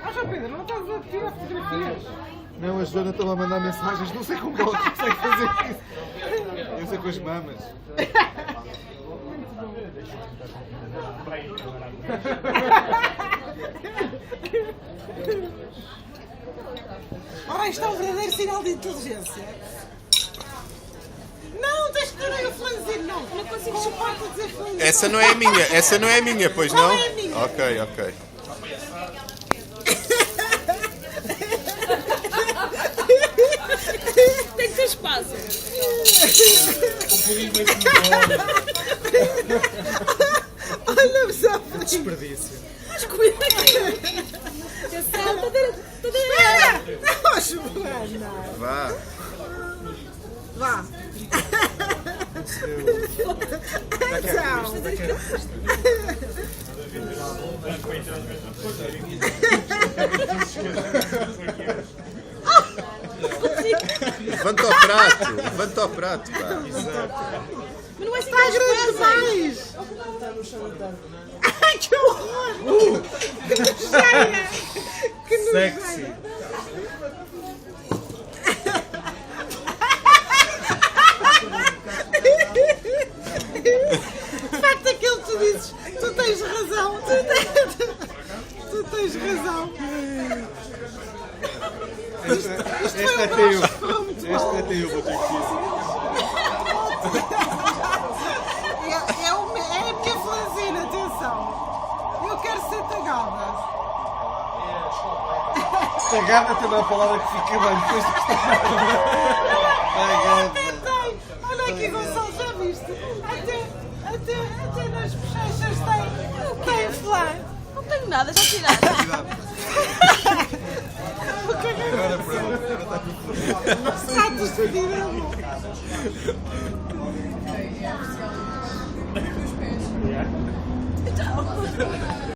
Ah, João Pedro, não estás a tirar fotografias? Não, a Joana estava a mandar mensagens, não sei como ela consegue fazer isso. Eu sei com as mamas. Ora, isto é um verdadeiro sinal de inteligência. Não, tens que ter aí o flanzinho, não. Não consigo chupar para dizer flanzinho. Essa não é a minha, pois não? Não é a minha. Ok, ok. Tem que ter espaço. Olha-me só. Desperdício. Mas cuida aqui. Atenção, Espera! Não, Joana. Vá. Vá. Atenção. Levanta o prato, pá. Mas não é assim Está que grande eles fazem. demais. Ai, que horror. Que nojeira. Que nojeira. De facto, aquilo que tu dizes, tu tens razão. Tu tens razão. Este é teu. Este é teu, vou ter que É a minha flanzina, atenção. Eu quero ser tagada. Tagada tem uma palavra que fica bem depois do que está Tentei. Olha aqui, Gonçalo, já viste? Até nas bochechas tem flan. Não tenho nada, já tiraste. O que é que Agora pronto, agora está tudo. Status de dinamo. Tchau.